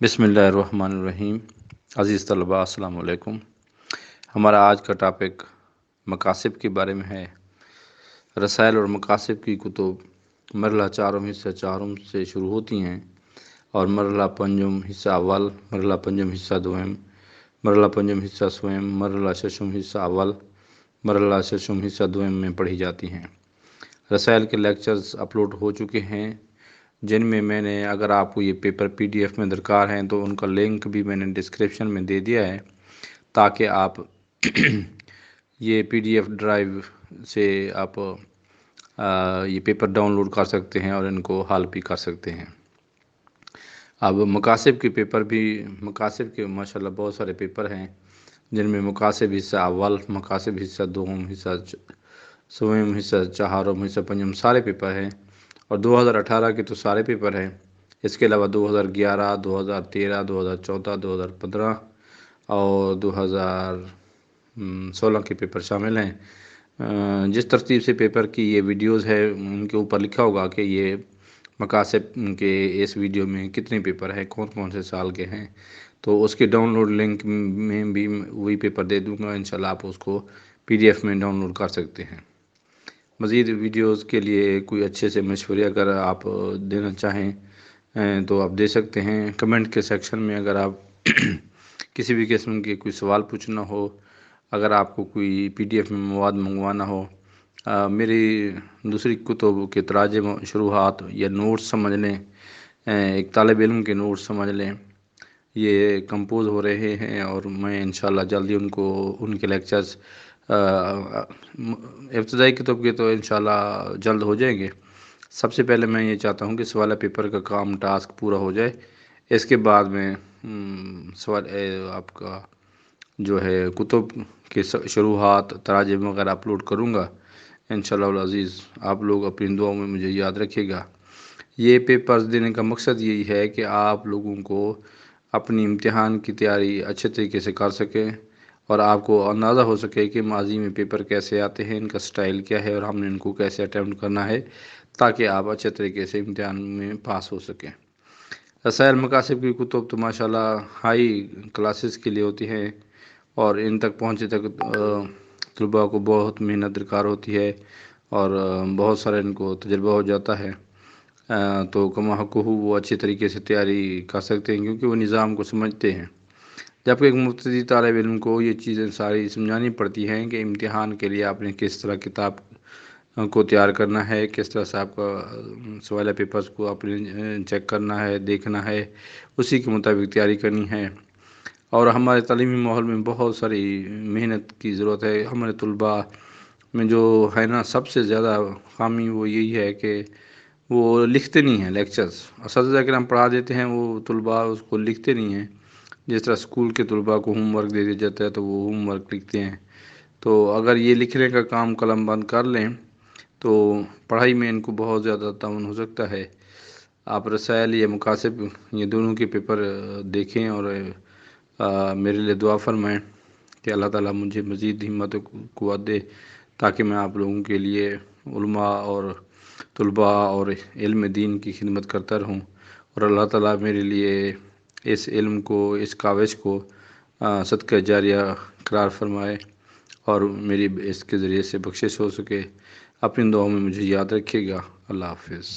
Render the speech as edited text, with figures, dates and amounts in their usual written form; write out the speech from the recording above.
بسم اللہ الرحمن الرحیم۔ عزیز طلباء السلام علیکم۔ ہمارا آج کا ٹاپک مقاصد کے بارے میں ہے۔ رسائل اور مقاصد کی کتب مرحلہ چارم حصہ چارم سے شروع ہوتی ہیں اور مرحلہ پنجم حصہ اول، مرحلہ پنجم حصہ دوم، مرحلہ پنجم حصہ سوم، مرحلہ ششم حصہ اول، مرحلہ ششم حصہ دوم میں پڑھی جاتی ہیں۔ رسائل کے لیکچرز اپلوڈ ہو چکے ہیں، جن میں نے اگر آپ کو یہ پیپر PDF میں درکار ہیں تو ان کا لنک بھی میں نے ڈسکرپشن میں دے دیا ہے، تاکہ آپ یہ PDF ڈرائیو سے آپ یہ پیپر ڈاؤن لوڈ کر سکتے ہیں اور ان کو حل بھی کر سکتے ہیں۔ اب مقاصد کے پیپر بھی، مقاصد کے ماشاءاللہ بہت سارے پیپر ہیں، جن میں مقاصد حصہ اول، مقاصد حصہ دوم، حصہ سوم، حصہ چہارم، حصہ پنجم سارے پیپر ہیں، اور 2018 کے تو سارے پیپر ہیں۔ اس کے علاوہ 2011، 2013، 2014، 2015 اور 2016 کے پیپر شامل ہیں۔ جس ترتیب سے پیپر کی یہ ویڈیوز ہے، ان کے اوپر لکھا ہوگا کہ یہ مقاصد کے اس ویڈیو میں کتنے پیپر ہیں، کون کون سے سال کے ہیں، تو اس کے ڈاؤن لوڈ لنک میں بھی وہی پیپر دے دوں گا، انشاءاللہ آپ اس کو PDF میں ڈاؤن لوڈ کر سکتے ہیں۔ مزید ویڈیوز کے لیے کوئی اچھے سے مشورے اگر آپ دینا چاہیں تو آپ دے سکتے ہیں کمنٹ کے سیکشن میں۔ اگر آپ کسی بھی قسم کے کوئی سوال پوچھنا ہو، اگر آپ کو کوئی PDF میں مواد منگوانا ہو، میری دوسری کتب کے تراجم شروحات یا نوٹس سمجھ لیں، ایک طالب علم کے نوٹس سمجھ لیں، یہ کمپوز ہو رہے ہیں اور میں انشاءاللہ جلدی ان کے لیکچرز ابتدائی کتب کے تو انشاءاللہ جلد ہو جائیں گے۔ سب سے پہلے میں یہ چاہتا ہوں کہ سوال پیپر کا کام ٹاسک پورا ہو جائے، اس کے بعد میں سوال آپ کا جو ہے کتب کے شروحات تراجم وغیرہ اپلوڈ کروں گا انشاءاللہ العزیز۔ آپ لوگ اپنی دعاؤں میں مجھے یاد رکھیے گا۔ یہ پیپرز دینے کا مقصد یہی ہے کہ آپ لوگوں کو اپنی امتحان کی تیاری اچھے طریقے سے کر سکیں اور آپ کو اندازہ ہو سکے کہ ماضی میں پیپر کیسے آتے ہیں، ان کا سٹائل کیا ہے اور ہم نے ان کو کیسے اٹیمپٹ کرنا ہے، تاکہ آپ اچھے طریقے سے امتحان میں پاس ہو سکیں۔ رسائل مقاصد کی کتب تو ماشاءاللہ ہائی کلاسز کے لیے ہوتی ہیں اور ان تک پہنچے تک طلباء کو بہت محنت درکار ہوتی ہے اور بہت سارا ان کو تجربہ ہو جاتا ہے، تو کما حق ہو وہ اچھے طریقے سے تیاری کر سکتے ہیں کیونکہ وہ نظام کو سمجھتے ہیں۔ جبکہ ایک مبتدی طالب علم کو یہ چیزیں ساری سمجھانی پڑتی ہیں کہ امتحان کے لیے آپ نے کس طرح کتاب کو تیار کرنا ہے، کس طرح سے آپ کا سوال پیپرز کو آپ نے چیک کرنا ہے، دیکھنا ہے، اسی کے مطابق تیاری کرنی ہے۔ اور ہمارے تعلیمی ماحول میں بہت ساری محنت کی ضرورت ہے۔ ہمارے طلباء میں جو ہے نا سب سے زیادہ خامی وہ یہی ہے کہ وہ لکھتے نہیں ہیں لیکچرز۔ اساتذہ کرام پڑھا دیتے ہیں، وہ طلباء اس کو لکھتے نہیں ہیں۔ جس طرح اسکول کے طلباء کو ہوم ورک دے دیا جاتا ہے تو وہ ہوم ورک لکھتے ہیں، تو اگر یہ لکھنے کا کام قلم بند کر لیں تو پڑھائی میں ان کو بہت زیادہ تعاون ہو سکتا ہے۔ آپ رسائل یا مقاصد یہ دونوں کے پیپر دیکھیں اور میرے لیے دعا فرمائیں کہ اللہ تعالیٰ مجھے مزید ہمت و قوت دے، تاکہ میں آپ لوگوں کے لیے علماء اور طلباء اور علم دین کی خدمت کرتا رہوں، اور اللہ تعالیٰ میرے لیے اس علم کو، اس کاوش کو صدقہ جاریہ قرار فرمائے اور میری اس کے ذریعے سے بخشش ہو سکے۔ اپنی دعاؤں میں مجھے یاد رکھیے گا۔ اللہ حافظ۔